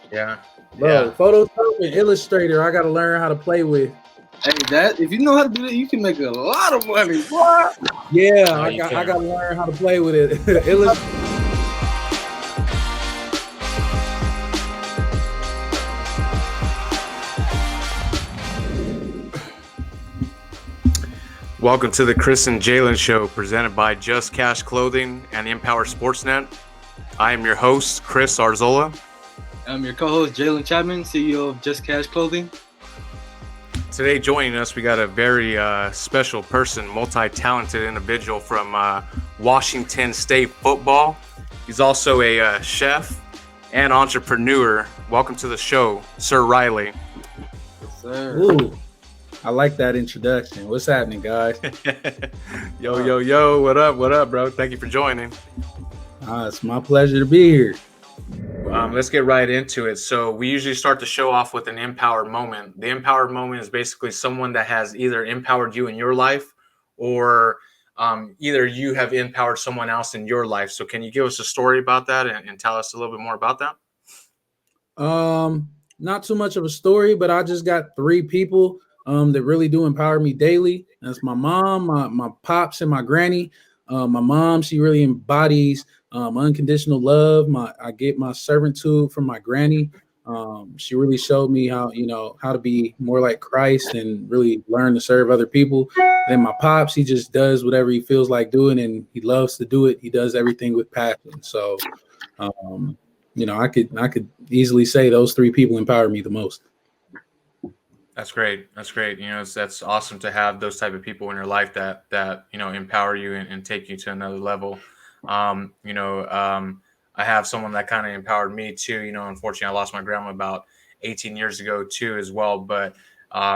Yeah. Bro, Photoshop and Illustrator, I gotta learn how to play with. Hey, that if you know how to do that, you can make a lot of money, boy. Yeah, No, I gotta learn how to play with it. Welcome to the Chris and Jalen Show, presented by Just Cash Clothing and Empower Sportsnet. I am your host, Chris Arzola. I'm your co-host, Jalen Chapman, CEO of Just Cash Clothing. Today joining us, we got a very special person, multi-talented individual from Washington State football. He's also a chef and entrepreneur. Welcome to the show, Sir Riley. Yes, sir. Ooh, I like that introduction. What's happening, guys? Yo, what up, bro? Thank you for joining. It's my pleasure to be here. Let's get right into it. So we usually start the show off with an empower moment. The empower moment is basically someone that has either empowered you in your life or either you have empowered someone else in your life. So can you give us a story about that and tell us a little bit more about that? Not too much of a story, but I just got three people that really do empower me daily. That's my mom, my pops, and my granny. My mom, she really embodies unconditional love. I get my servitude from my granny. She really showed me how to be more like Christ and really learn to serve other people. Then my pops, he just does whatever he feels like doing, and he loves to do it. He does everything with passion. So, I could easily say those three people empower me the most. That's great. That's awesome to have those type of people in your life that empower you and take you to another level. I have someone that kind of empowered me too. Unfortunately, I lost my grandma about 18 years ago too, as well. But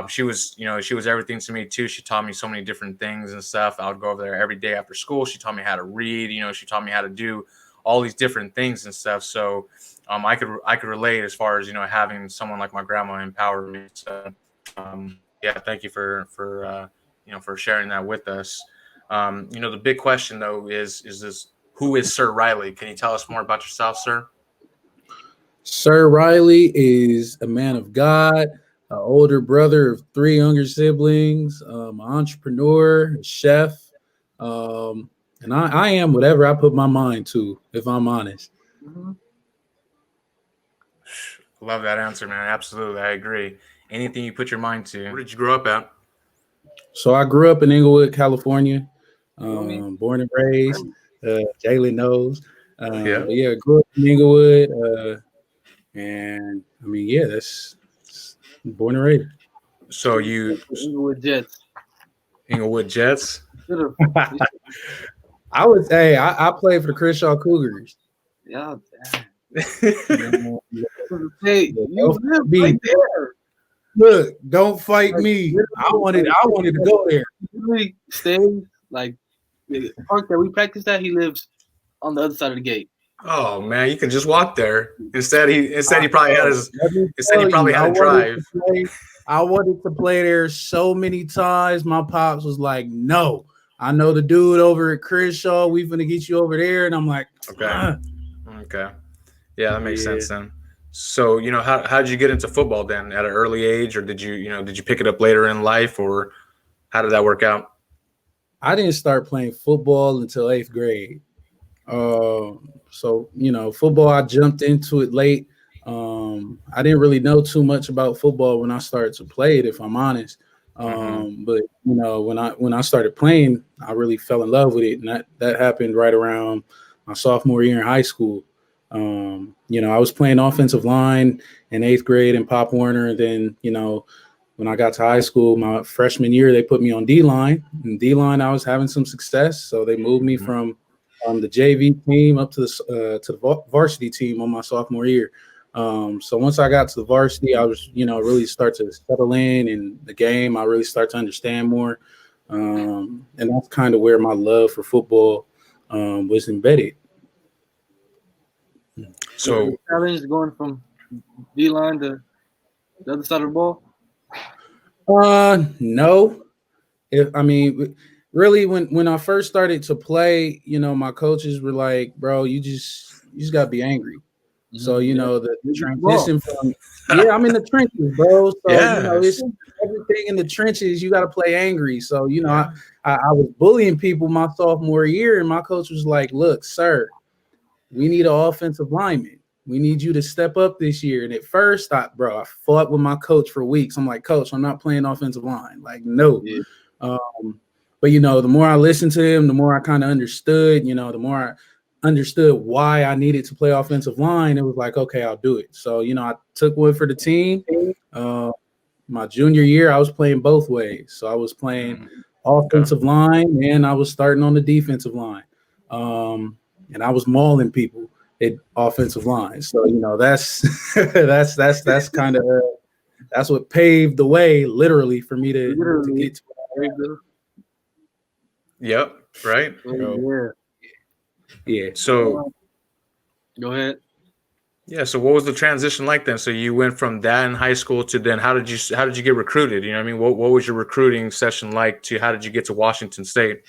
she was everything to me too. She taught me so many different things and stuff. I would go over there every day after school. She taught me how to read. She taught me how to do all these different things and stuff. So I could relate as far as having someone like my grandma empower me. So thank you for sharing that with us. The big question though is this: who is Sir Riley? Can you tell us more about yourself, sir? Sir Riley is a man of God, an older brother of three younger siblings, an entrepreneur, a chef, and I am whatever I put my mind to, if I'm honest. Mm-hmm. Love that answer, man. Absolutely, I agree. Anything you put your mind to. Where did you grow up at? So I grew up in Inglewood, California, born and raised. Jalen knows. But grew up in Inglewood. And I mean, that's born and raised. So you Inglewood Jets. Inglewood Jets. I would say I played for the Crenshaw Cougars. Yeah. Hey, you live right there. Look, don't fight me. I wanted to go there. He stays like the park that we practiced at. He lives on the other side of the gate. Oh man, you can just walk there. Instead he probably had to drive. I wanted to play there so many times. My pops was like, "No, I know the dude over at Crenshaw. We finna get you over there." And I'm like, Okay. Yeah, that makes sense then. So, how did you get into football then at an early age, or did you pick it up later in life, or how did that work out? I didn't start playing football until 8th grade. So, football, I jumped into it late. I didn't really know too much about football when I started to play it, if I'm honest. But when I started playing, I really fell in love with it, and that happened right around my sophomore year in high school. I was playing offensive line in 8th grade in Pop Warner, and then when I got to high school, my freshman year, they put me on D-line. In D-line, I was having some success, so they moved me from the JV team up to the varsity team on my sophomore year. So once I got to the varsity, I was, really start to settle in the game. I really start to understand more. And that's kind of where my love for football was embedded. So challenge going from D-line to the other side of the ball? No. Really, when I first started to play, my coaches were like, "Bro, you just gotta be angry." So, you know, the Well, transition from, yeah, I'm in the trenches, bro. So, you know, Yes. it's everything in the trenches. You got to play angry. So, you know, Yeah. I was bullying people my sophomore year, and my coach was like, look, sir, we need an offensive lineman. We need you to step up this year. And at first, I fought with my coach for weeks. I'm like, coach, I'm not playing offensive line. Like, no. Yeah. But, you know, the more I listened to him, the more I kind of understood, you know, the more I understood why I needed to play offensive line. It was like, okay, I'll do it. So, you know, I took one for the team. My junior year, I was playing both ways. So I was playing offensive line, and I was starting on the defensive line. And I was mauling people at offensive line. So, you know, that's that's kind of that's what paved the way, literally, for me to get to. Yep. Right. Yeah. So Go ahead. yeah. So what was the transition like then? So you went from that in high school to then how did you get recruited? You know what I mean? What was your recruiting session like to how did you get to Washington State?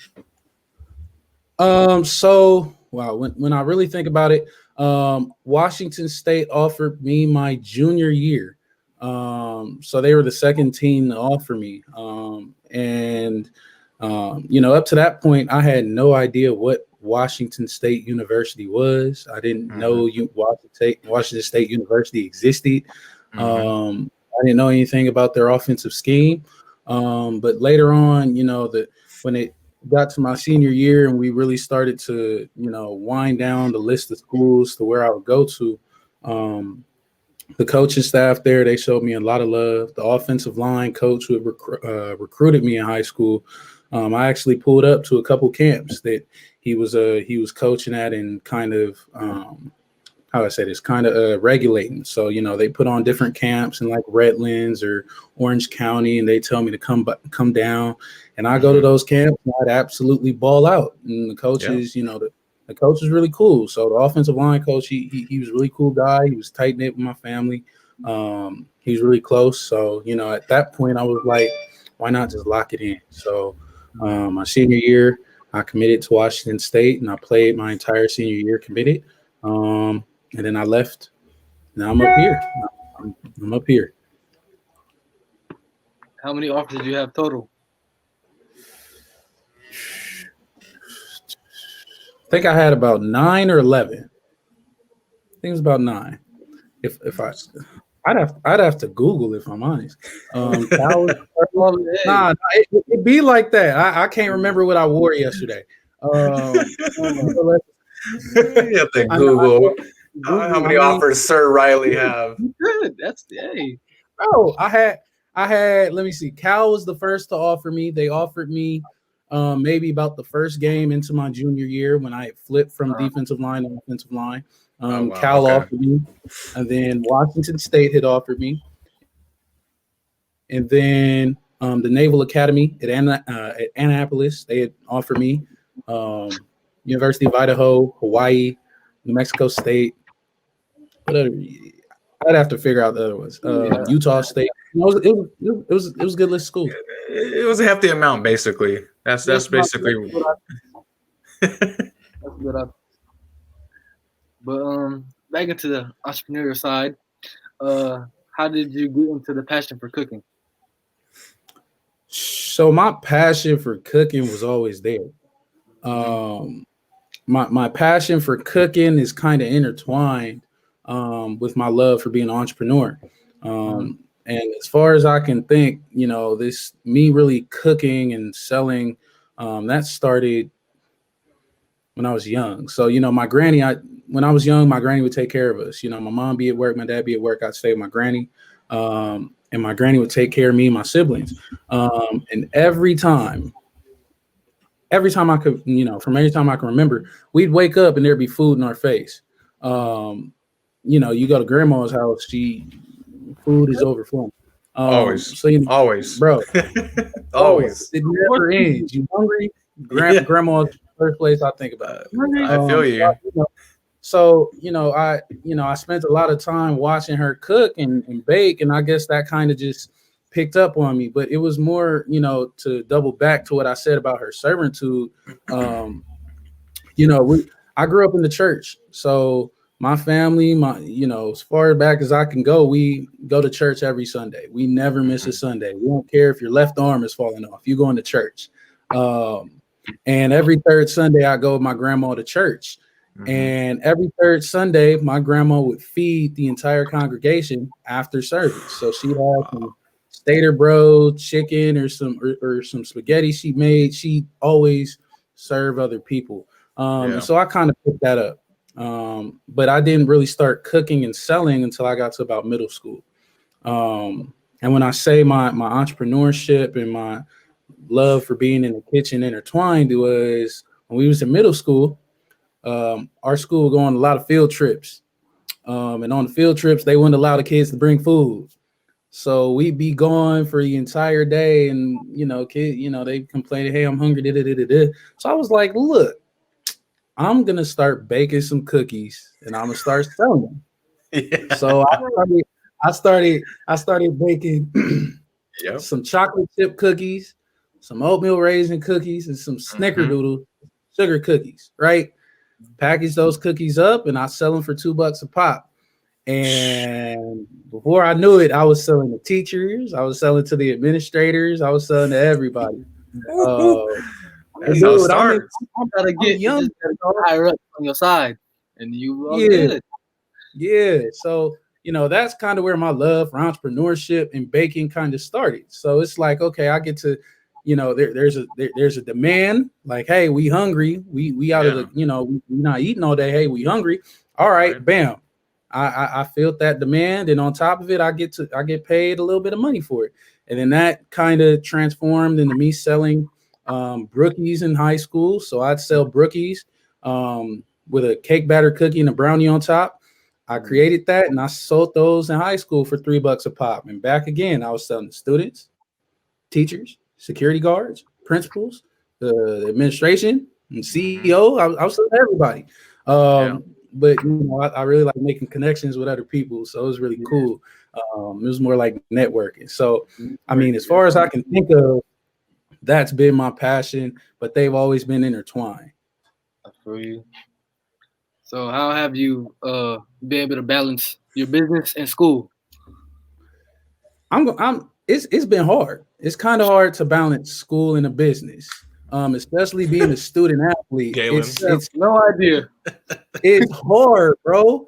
So wow, when I really think about it, Washington State offered me my junior year. So they were the second team to offer me. You know, up to that point, I had no idea what Washington State University was. I didn't know Washington State University existed. I didn't know anything about their offensive scheme. But later on, you know, when it got to my senior year and we really started to, you know, wind down the list of schools to where I would go to, the coaching staff there, they showed me a lot of love. The offensive line coach who recruited me in high school, I actually pulled up to a couple camps that he was coaching at and kind of how do I say this, kind of regulating. So, you know, they put on different camps in like Redlands or Orange County, and they tell me to come down, and I go to those camps and I'd absolutely ball out. And the coaches, you know, the coach was really cool. So the offensive line coach, he was a really cool guy. He was tight knit with my family. He was really close. So, you know, at that point I was like, why not just lock it in? So my senior year, I committed to Washington State, and I played my entire senior year committed. And then I left. Now I'm up here. I'm up here. How many offers did you have total? I think I had about 9 or 11. I think it was about 9. I'd have to Google if I'm honest. Nah, it'd be like that. I can't remember what I wore yesterday. You have to Google how many offers Sir Riley have. Good. That's hey. Oh, I had. Let me see. Cal was the first to offer me. They offered me maybe about the first game into my junior year when I flipped from defensive line to offensive line. Cal offered me, and then Washington State had offered me, and then the Naval Academy at Annapolis, they had offered me. University of Idaho, Hawaii, New Mexico State. I'd have to figure out the other ones. Utah State. It was a good list of schools. It was a hefty amount, basically. That's basically. That's good. But back into the entrepreneurial side, how did you get into the passion for cooking? So my passion for cooking was always there. My passion for cooking is kind of intertwined with my love for being an entrepreneur. And as far as I can think, you know, me really cooking and selling, that started when I was young. So, you know, when I was young, my granny would take care of us. You know, my mom be at work, my dad be at work, I'd stay with my granny. And my granny would take care of me and my siblings. And every time I could, you know, from every time I can remember, we'd wake up and there'd be food in our face. You know, you go to grandma's house, food is overflowing. Always. So, you know, always. Bro. Always. It never ends. You hungry? Grandma's the first place I think about. I feel you. So, you know, I spent a lot of time watching her cook and bake, and I guess that kind of just picked up on me. But it was more, you know, to double back to what I said about her servitude. You know, I grew up in the church, so my family, as far back as I can go, we go to church every Sunday. We never miss a Sunday. We don't care if your left arm is falling off. You going to church. And every third Sunday, I go with my grandma to church. And every third Sunday, my grandma would feed the entire congregation after service. So she'd have some Stater Bro chicken or some spaghetti she made. She always serve other people. And so I kind of picked that up. But I didn't really start cooking and selling until I got to about middle school. And when I say my entrepreneurship and my love for being in the kitchen intertwined, it was when we was in middle school. Our school would go on a lot of field trips. And on the field trips, they wouldn't allow the kids to bring food. So we'd be gone for the entire day, and they complained, "Hey, I'm hungry." So I was like, "Look, I'm gonna start baking some cookies, and I'm gonna start selling them." Yeah. So I started baking some chocolate chip cookies, some oatmeal raisin cookies, and some snickerdoodle sugar cookies. Right? Package those cookies up, and I sell them for $2 a pop. And before I knew it, I was selling to teachers, I was selling to the administrators, I was selling to everybody. That's how it starts. I'm young, higher up on your side, and you all good. Yeah. So that's kind of where my love for entrepreneurship and baking kind of started. So it's like, okay, I get to, there's a demand. Like, hey, we hungry. We out of the, we not eating all day. Hey, we hungry. All right. Bam. I felt that demand, and on top of it, I get paid a little bit of money for it. And then that kind of transformed into me selling brookies in high school. So I'd sell brookies with a cake batter cookie and a brownie on top. I created that, and I sold those in high school for $3 a pop. And back again, I was selling to students, teachers, security guards, principals, the administration, and CEO. I was selling to everybody. But I really like making connections with other people, so it was really cool. It was more like networking. So, I mean, as far as I can think of, that's been my passion, but they've always been intertwined. I feel you. So, how have you been able to balance your business and school? It's been hard. It's kind of hard to balance school and a business. Especially being a student athlete. It's no idea. It's hard, bro.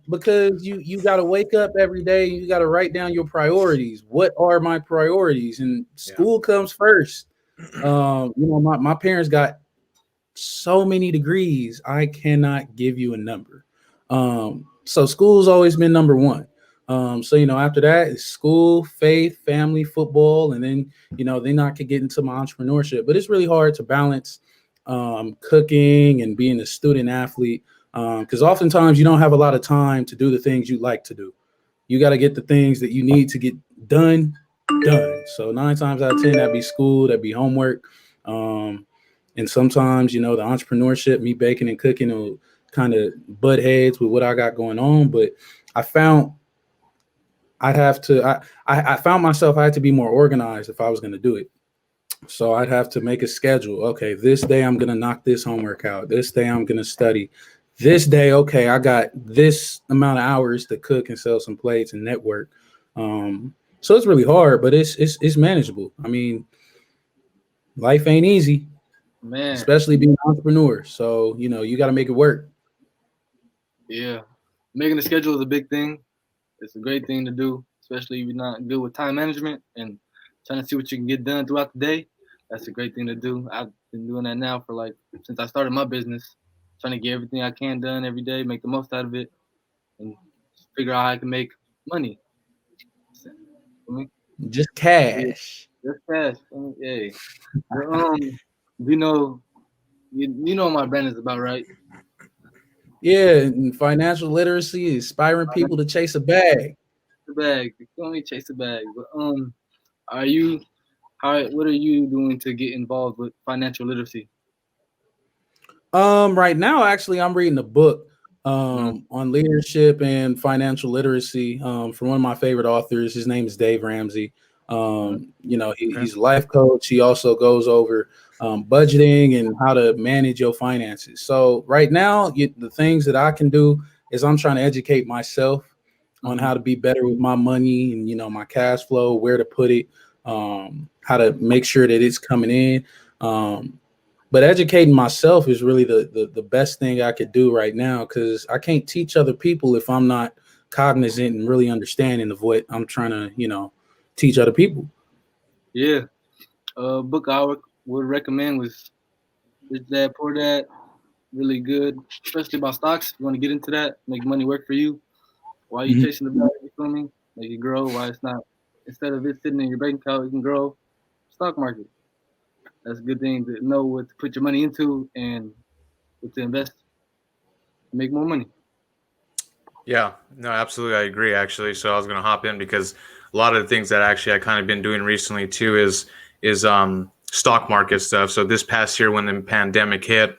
Because you got to wake up every day. You got to write down your priorities. What are my priorities? And school comes first. My parents got so many degrees. I cannot give you a number. So school's always been number one. So after that is school, faith, family, football, and then then I could get into my entrepreneurship. But it's really hard to balance cooking and being a student athlete because oftentimes you don't have a lot of time to do the things you like to do. You got to get the things that you need to get done. So 9 times out of 10, that'd be school, that'd be homework, and sometimes the entrepreneurship, me baking and cooking, will kind of butt heads with what I got going on. But I found I found myself I had to be more organized if I was going to do it. So I'd have to make a schedule. Okay, this day I'm going to knock this homework out. This day I'm going to study. This day, okay, I got this amount of hours to cook and sell some plates and network. So it's really hard, but it's manageable. I mean, life ain't easy, man. Especially being an entrepreneur. So you got to make it work. Yeah, making a schedule is a big thing. It's a great thing to do, especially if you're not good with time management and trying to see what you can get done throughout the day. That's a great thing to do. I've been doing that now for since I started my business, trying to get everything I can done every day, make the most out of it, and figure out how I can make money. Just cash. Just cash. Hey. You know what my brand is about, right? Yeah, and financial literacy, inspiring people to chase a bag. The bag. Don't me chase a bag. But what are you doing to get involved with financial literacy? Right now, actually, I'm reading a book on leadership and financial literacy from one of my favorite authors. His name is Dave Ramsey. He's a life coach. He also goes over budgeting and how to manage your finances. So right now, the things that I can do is I'm trying to educate myself on how to be better with my money and, my cash flow, where to put it, how to make sure that it's coming in. But educating myself is really the best thing I could do right now, because I can't teach other people if I'm not cognizant and really understanding of what I'm trying to, teach other people. Yeah. Book I would recommend was Rich Dad Poor Dad. Really good, especially about stocks. If you want to get into that, make money work for you. Why are you chasing the bag? You feel me? Make it grow. Why it's not, instead of it sitting in your bank account, you can grow. Stock market. That's a good thing to know what to put your money into and what to invest to make more money. Yeah, no, absolutely. I agree, actually. So I was going to hop in because a lot of the things that actually I kind of been doing recently too is stock market stuff. So this past year when the pandemic hit,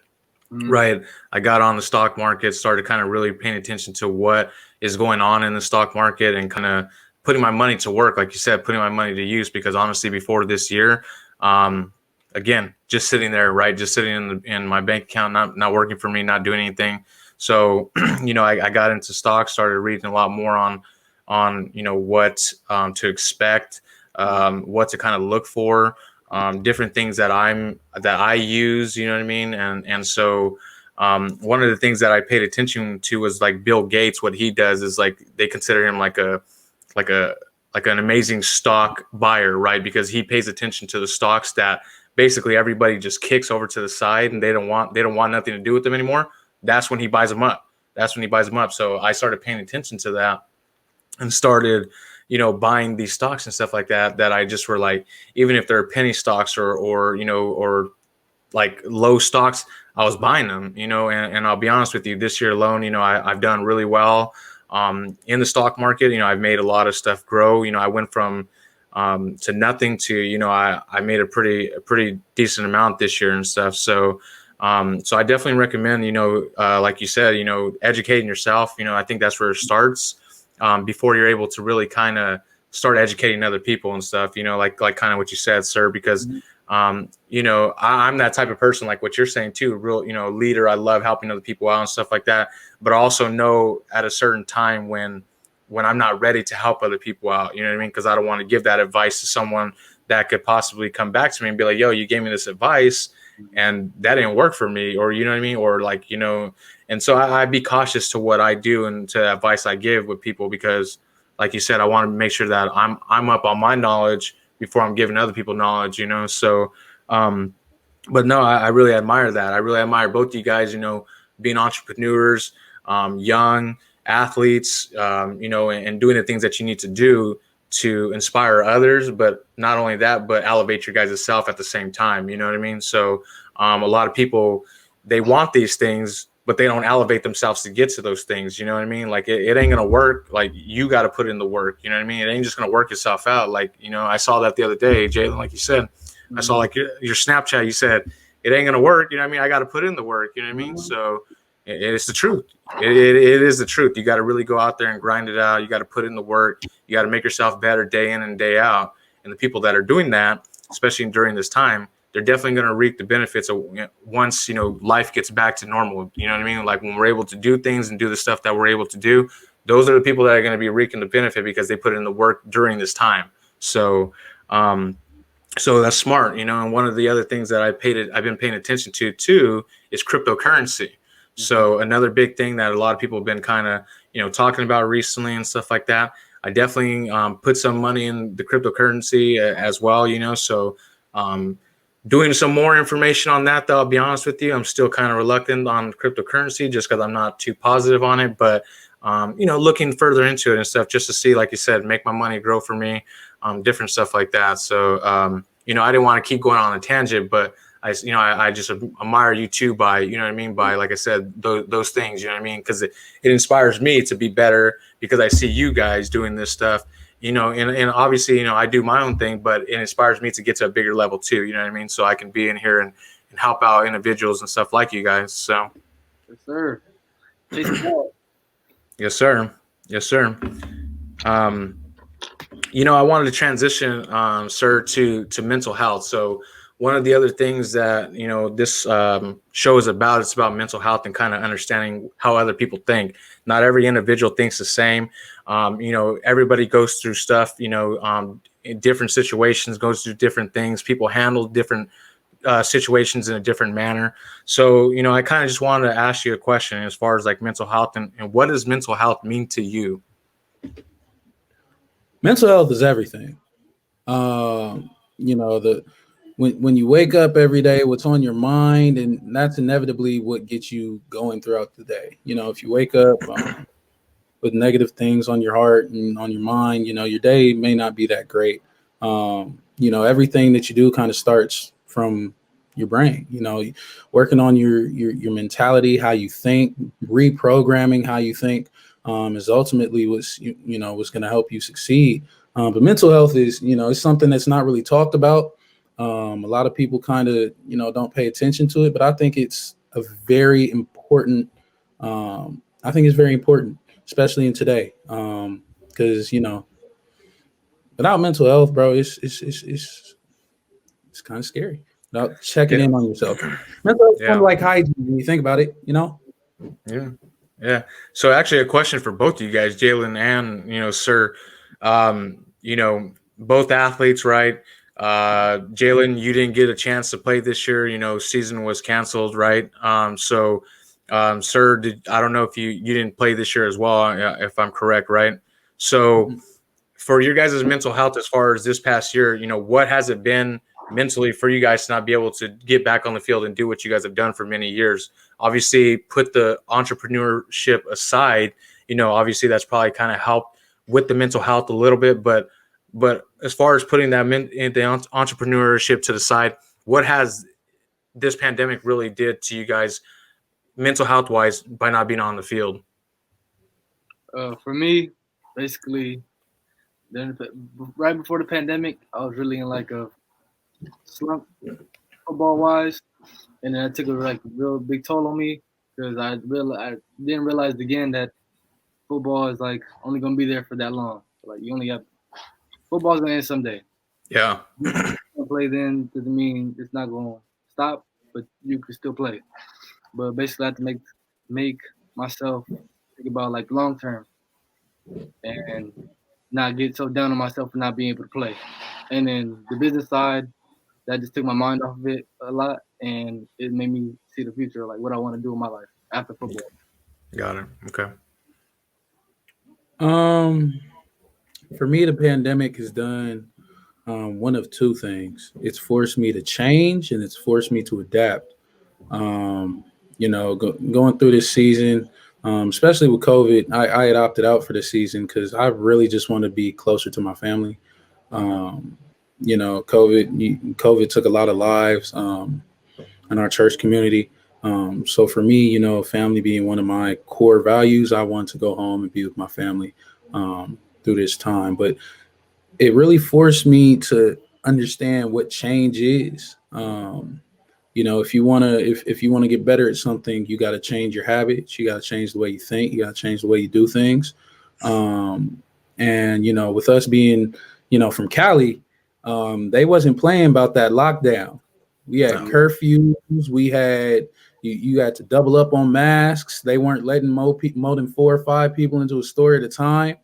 right, I got on the stock market, started kind of really paying attention to what is going on in the stock market and kind of putting my money to work, like you said, putting my money to use. Because honestly, before this year, again, just sitting there, right, just sitting in my bank account, not working for me, not doing anything. So, I got into stocks, started reading a lot more on what to expect, what to kind of look for, different things that I use, you know what I mean? And so one of the things that I paid attention to was like Bill Gates. What he does is like they consider him like an amazing stock buyer, right? Because he pays attention to the stocks that basically everybody just kicks over to the side and they don't want nothing to do with them anymore. That's when he buys them up. So I started paying attention to that and started, buying these stocks and stuff like that I just were like, even if they're penny stocks or like low stocks, I was buying them, and I'll be honest with you, this year alone, I've done really well in the stock market. I've made a lot of stuff grow. I went from to nothing to, I made a pretty decent amount this year and stuff. So I definitely recommend, like you said, educating yourself. I think that's where it starts before you're able to really kind of start educating other people and stuff, like kind of what you said, sir, because, I'm that type of person, like what you're saying too, real, leader. I love helping other people out and stuff like that, but I also know at a certain time when I'm not ready to help other people out, you know what I mean? Because I don't want to give that advice to someone that could possibly come back to me and be like, yo, you gave me this advice and that didn't work for me, or you know what I mean, or like, and so I'd be cautious to what I do and to advice I give with people, because like you said, I want to make sure that I'm up on my knowledge before I'm giving other people knowledge, so but no, I really admire that. I really admire both you guys, being entrepreneurs, young athletes, and doing the things that you need to do to inspire others, but not only that, but elevate your guys' self at the same time. You know what I mean? So a lot of people, they want these things, but they don't elevate themselves to get to those things. You know what I mean? Like it ain't going to work. Like you got to put in the work. You know what I mean? It ain't just going to work itself out. Like, I saw that the other day, Jalen, like you said, I saw like your Snapchat, you said, it ain't going to work. You know what I mean? I got to put in the work. You know what I mean? So it's the truth. It is the truth. You got to really go out there and grind it out. You got to put in the work. You got to make yourself better day in and day out. And the people that are doing that, especially during this time, they're definitely going to reap the benefits of once, life gets back to normal. You know what I mean? Like when we're able to do things and do the stuff that we're able to do, those are the people that are going to be reaping the benefit because they put in the work during this time. So, so that's smart, and one of the other things that I've been paying attention to too is cryptocurrency. So another big thing that a lot of people have been kind of, talking about recently and stuff like that. I definitely put some money in the cryptocurrency as well, so doing some more information on that, though, I'll be honest with you, I'm still kind of reluctant on cryptocurrency just because I'm not too positive on it. But, looking further into it and stuff just to see, like you said, make my money grow for me, different stuff like that. So, I didn't want to keep going on a tangent, but I just admire you too by, by, like I said, those things, because it inspires me to be better because I see you guys doing this stuff, and obviously, I do my own thing, but it inspires me to get to a bigger level too, you know what I mean? So I can be in here and help out individuals and stuff like you guys. So. Yes, sir. Yes, sir. Yes, sir. I wanted to transition, sir, to mental health. So one of the other things that this show is about, it's about mental health and kind of understanding how other people think. Not every individual thinks the same. Everybody goes through stuff. In different situations, goes through different things. People handle different situations in a different manner. So I kind of just wanted to ask you a question as far as like mental health and what does mental health mean to you? Mental health is everything. The when you wake up every day, what's on your mind, and that's inevitably what gets you going throughout the day. If you wake up with negative things on your heart and on your mind, your day may not be that great. Everything that you do kind of starts from your brain. Working on your mentality, how you think, reprogramming how you think is ultimately what's going to help you succeed. But mental health is it's something that's not really talked about. A lot of people kind of don't pay attention to it, but I think it's a very important. I think it's very important, especially in today, because without mental health, bro, it's kind of scary. Without checking Yeah, in on yourself, mental health is kind yeah, of like hygiene when you think about it. yeah, yeah. So actually, a question for both of you guys, Jalen and Sir. Both athletes, right? Jalen, you didn't get a chance to play this year. Season was canceled, right? Sir, I don't know if you didn't play this year as well, if I'm correct, right? So Mhm. for your guys' mental health as far as this past year, what has it been mentally for you guys to not be able to get back on the field and do what you guys have done for many years? Obviously, put the entrepreneurship aside, obviously that's probably kind of helped with the mental health a little bit, but as far as putting that in the entrepreneurship to the side, what has this pandemic really did to you guys mental health wise by not being on the field? For me, basically, then right before the pandemic, I was really in like a slump football wise, and then it took a like real big toll on me because I didn't realize again that football is like only gonna be there for that long. Like you only have football's gonna end someday. Yeah. You can't play then doesn't mean it's not gonna stop, but you can still play. But basically, I have to make myself think about like long term and not get so down on myself for not being able to play. And then the business side, that just took my mind off of it a lot, and it made me see the future, like what I want to do in my life after football. Got it. Okay. Um, for me, the pandemic has done one of two things. It's forced me to change, and it's forced me to adapt. Um, going through this season, especially with COVID, I had opted out for this season because I really just want to be closer to my family. Um, COVID took a lot of lives in our church community. So for me, family being one of my core values, I want to go home and be with my family through this time. But it really forced me to understand what change is. If you wanna get better at something, you got to change your habits. You got to change the way you think. You got to change the way you do things. Um, and with us being from Cali, they wasn't playing about that lockdown. We had No. curfews. We had you had to double up on masks. They weren't letting more than 4 or 5 people into a store at a time.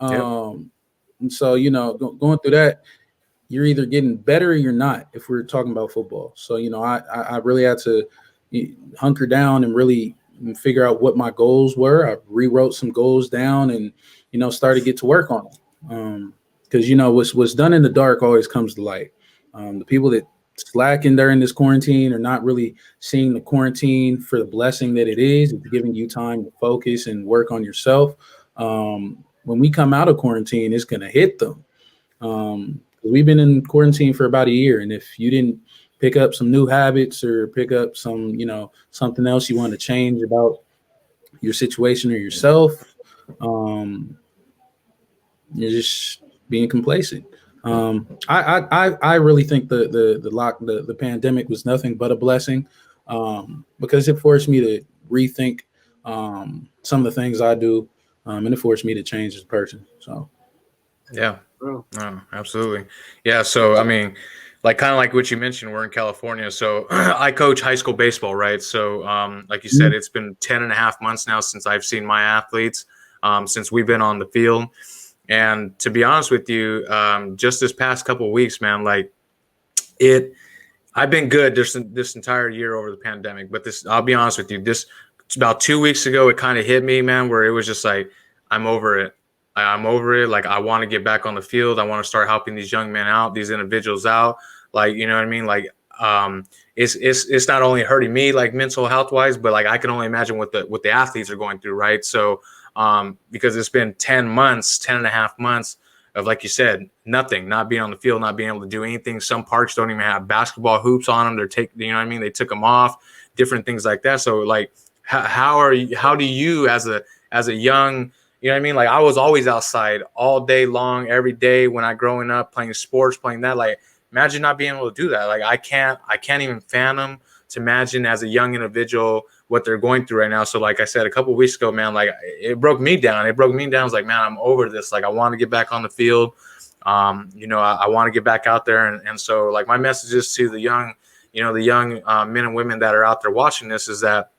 Yep. And so going through that, you're either getting better or you're not if we're talking about football. So I really had to hunker down and really figure out what my goals were. I rewrote some goals down and started to get to work on them. Because what's done in the dark always comes to light. The people that slacking during this quarantine are not really seeing the quarantine for the blessing that it is. It's giving you time to focus and work on yourself. When we come out of quarantine, it's going to hit them. We've been in quarantine for about a year, and if you didn't pick up some new habits or pick up some, something else you want to change about your situation or yourself, um, you're just being complacent. I really think the pandemic was nothing but a blessing because it forced me to rethink some of the things I do, and it forced me to change as a person. So. Yeah. bro. No, absolutely. Yeah. So, I mean, like kind of like what you mentioned, we're in California. So I coach high school baseball, right? So, like you said, it's been 10 and a half months now since I've seen my athletes, since we've been on the field. And to be honest with you, just this past couple of weeks, man, like I've been good this entire year over the pandemic. But I'll be honest with you, it's about 2 weeks ago, it kind of hit me, man, where it was just like, I'm over it. I'm over it. Like, I want to get back on the field. I want to start helping these young men out, these individuals out. Like, you know what I mean? Like, it's not only hurting me like mental health wise, but like I can only imagine what the athletes are going through, right? So, because it's been 10 and a half months of, like you said, nothing, not being on the field, not being able to do anything. Some parks don't even have basketball hoops on them. You know what I mean? They took them off, different things like that. So, like, how do you as a young, you know what I mean? Like, I was always outside all day long, every day when I growing up, playing sports, playing that. Like, imagine not being able to do that. Like, I can't even fathom to imagine as a young individual what they're going through right now. So, like I said, a couple of weeks ago, man, like it broke me down. It broke me down. I was like, man, I'm over this. Like, I want to get back on the field. I want to get back out there. And so, like, my message is to the young, men and women that are out there watching this is that,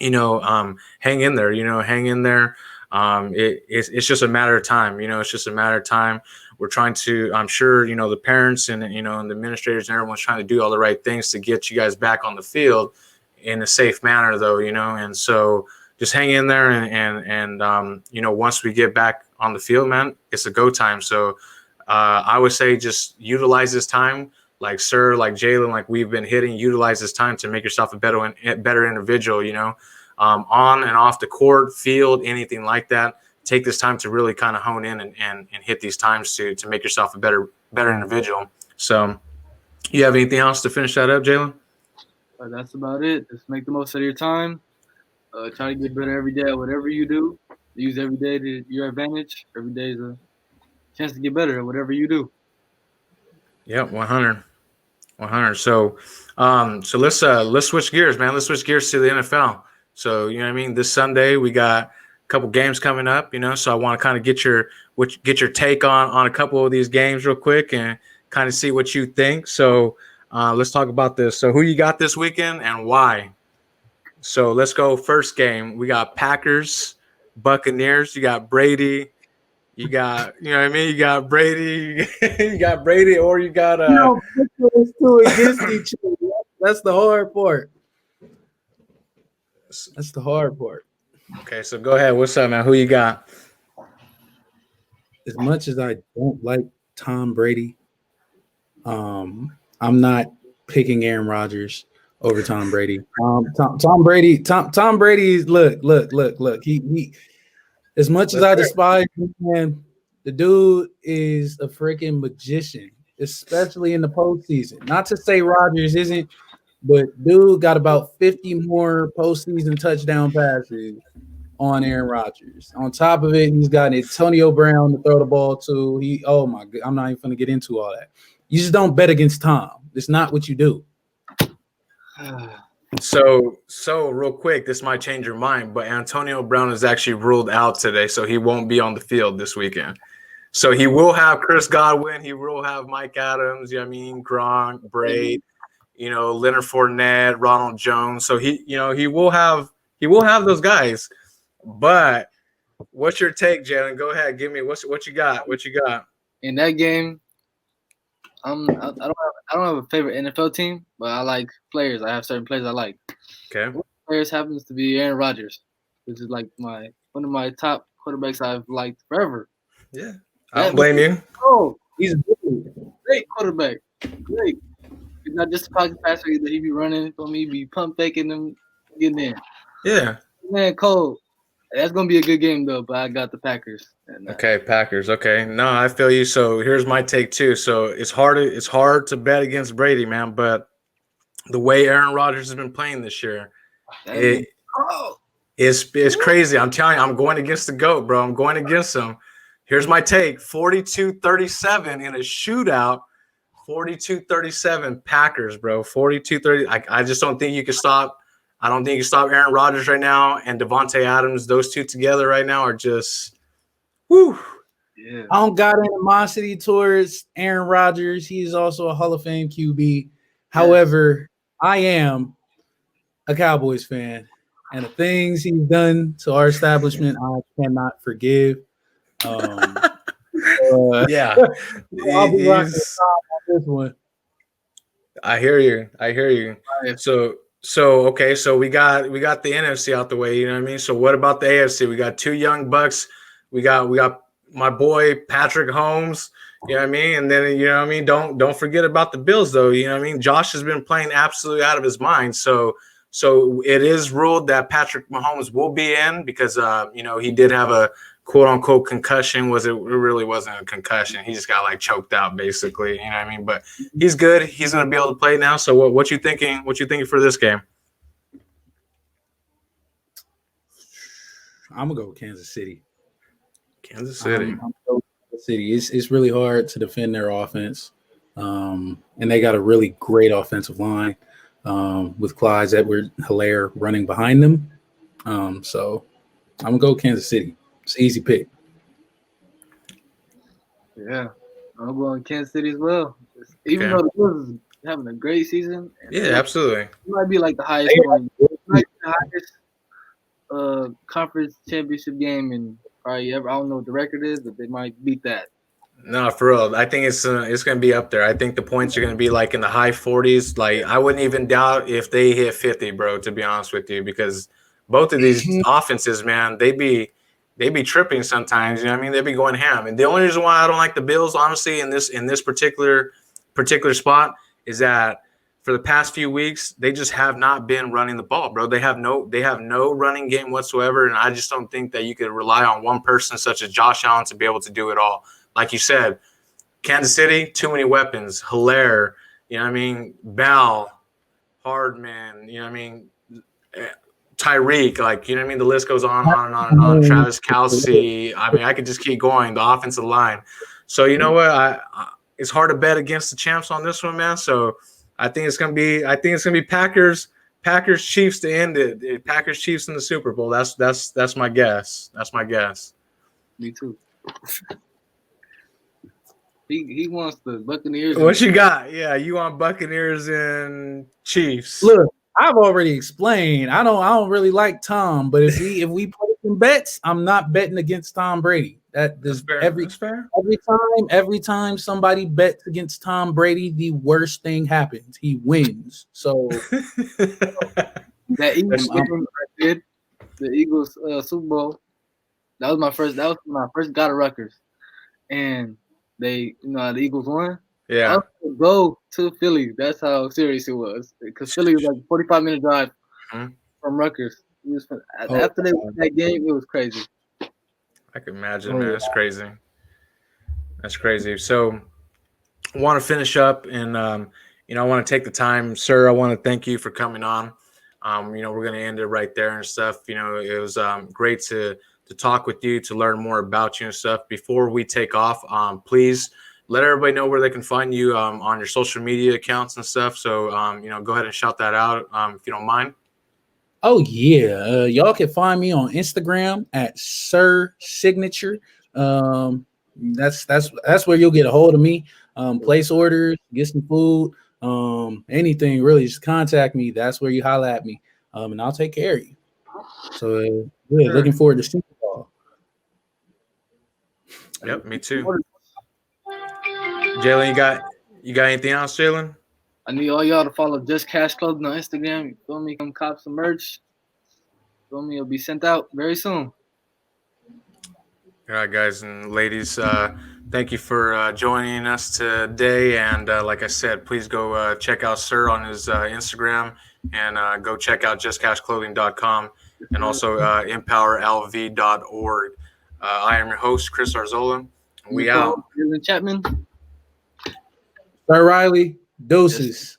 hang in there, hang in there. It's just a matter of time. It's just a matter of time. We're trying to, I'm sure, the parents and, and the administrators and everyone's trying to do all the right things to get you guys back on the field in a safe manner, though, and so just hang in there. And once we get back on the field, man, it's a go time. So I would say just utilize this time, like Jalen, like we've been hitting, utilize this time to make yourself a better individual, on and off the court, field, anything like that. Take this time to really kind of hone in and hit these times to make yourself a better individual. So you have anything else to finish that up, Jalen? That's about it. Just make the most of your time. Try to get better every day at whatever you do. Use every day to your advantage. Every day is a chance to get better at whatever you do. Yep, 100. So let's switch gears, man. Let's switch gears to the NFL. So, you know what I mean? This Sunday we got a couple games coming up, so I want to kind of get your take on a couple of these games real quick and kind of see what you think. So let's talk about this. So who you got this weekend and why? So let's go first game. We got Packers, Buccaneers. You got Brady. You got, you know what I mean? You got Brady. You got Brady, or you got those two against each other. That's the hard part. That's the hard part. Okay, so go ahead. What's up, man? Who you got? As much as I don't like Tom Brady, I'm not picking Aaron Rodgers over Tom Brady. Tom Brady. Look. He. As much as I despise him, man, the dude is a freaking magician, especially in the postseason. Not to say Rodgers isn't, but dude got about 50 more postseason touchdown passes on Aaron Rodgers. On top of it, he's got Antonio Brown to throw the ball to. Oh my God, I'm not even going to get into all that. You just don't bet against Tom. It's not what you do. So real quick, this might change your mind, but Antonio Brown is actually ruled out today, so he won't be on the field this weekend. So he will have Chris Godwin, he will have Mike Adams, Gronk, Braid, Leonard Fournette, Ronald Jones. So he will have those guys. But what's your take, Jalen? Go ahead, give me what you got. What you got in that game? I don't have a favorite NFL team, but I like players. I have certain players I like. Okay. One of the players happens to be Aaron Rodgers, which is like one of my top quarterbacks I've liked forever. Yeah. I don't blame you. Oh, he's a great quarterback. Great. He's not just a pocket passer that he be running for me, be pump faking them, getting in. Yeah. Man, Cole. That's gonna be a good game though, but I got the Packers. Okay, Packers. Okay, no, I feel you. So here's my take too. So it's hard to bet against Brady, man. But the way Aaron Rodgers has been playing this year, it's crazy. I'm telling you, I'm going against the GOAT, bro. I'm going against him. Here's my take: 42-37 in a shootout. 42-37 Packers, bro. 42-30. I just don't think you can stop. I don't think you can stop Aaron Rodgers right now and Devontae Adams. Those two together right now are just, whoo. Yeah. I don't got animosity towards Aaron Rodgers. He's also a Hall of Fame QB. However, I am a Cowboys fan, and the things he's done to our establishment, I cannot forgive. Yeah, I'll be rocking the he's. top on this one. I hear you. I hear you. So okay. So we got the NFC out the way. You know what I mean. So what about the AFC? We got two young bucks. We got my boy Patrick Holmes. You know what I mean. And then you know what I mean. Don't forget about the Bills though. You know what I mean. Josh has been playing absolutely out of his mind. So it is ruled that Patrick Mahomes will be in because you know he did have a quote unquote concussion. It really wasn't a concussion. He just got like choked out basically. You know what I mean? But he's good. He's gonna be able to play now. So what you thinking? What you thinking for this game? I'm gonna go with Kansas City. Kansas City. I'm gonna go with Kansas City. It's really hard to defend their offense, and they got a really great offensive line with Clyde Edwards-Helaire running behind them. So I'm gonna go with Kansas City. It's an easy pick. Yeah, I'm going Kansas City as well. Even though the Bills is having a great season. Yeah, absolutely. It might be like the highest scoring, like the highest conference championship game in probably ever. I don't know what the record is, but they might beat that. No, for real. I think it's going to be up there. I think the points are going to be like in the high 40s. Like I wouldn't even doubt if they hit 50, bro. To be honest with you, because both of these offenses, man, they be tripping sometimes. You know what I mean? They be going ham. And the only reason why I don't like the Bills, honestly, in this particular spot, is that for the past few weeks they just have not been running the ball, bro. They have no running game whatsoever, and I just don't think that you could rely on one person such as Josh Allen to be able to do it all. Like you said, Kansas City, too many weapons. Hilaire, you know what I mean? Bell, Hardman, you know what I mean? Tyreek, like, you know what I mean? The list goes on and on and on. Travis Kelce. I mean, I could just keep going. The offensive line. So, you know what? It's hard to bet against the champs on this one, man. So, I think it's gonna be Packers Chiefs to end it. Packers Chiefs in the Super Bowl. That's my guess. That's my guess. Me too. He wants the Buccaneers. What you got? Yeah, you want Buccaneers and Chiefs. Look, I've already explained. I don't really like Tom, but if we play some bets, I'm not betting against Tom Brady. That's fair. Every time somebody bets against Tom Brady, the worst thing happens. He wins. So that Eagles game I did, the Eagles Super Bowl. That was when I first got to Rutgers, and they, the Eagles won. Yeah. I was gonna go to Philly. That's how serious it was. Because Philly was like a 45-minute drive from Rutgers. After they won that game, it was crazy. I can imagine, man. That's crazy. That's crazy. So I want to finish up and, I want to take the time, sir. I want to thank you for coming on. We're going to end it right there and stuff. It was great to talk with you, to learn more about you and stuff. Before we take off, please let everybody know where they can find you on your social media accounts and stuff. So, go ahead and shout that out if you don't mind. Oh yeah, y'all can find me on Instagram at Sir Signature. That's where you'll get a hold of me. Place orders, get some food, anything really. Just contact me. That's where you holler at me, and I'll take care of you. So looking forward to Super Bowl. Yep, me too. Jalen, you got anything else, Jalen? I need all y'all to follow Just Cash Clothing on Instagram. You feel me? Come cop some merch. Feel me? It'll be sent out very soon. All right, guys and ladies, thank you for joining us today. And like I said, please go check out Sir on his Instagram and go check out justcashclothing.com and also empowerlv.org. I am your host, Chris Arzola. We out. Jalen Chapman. Sir Riley, deuces.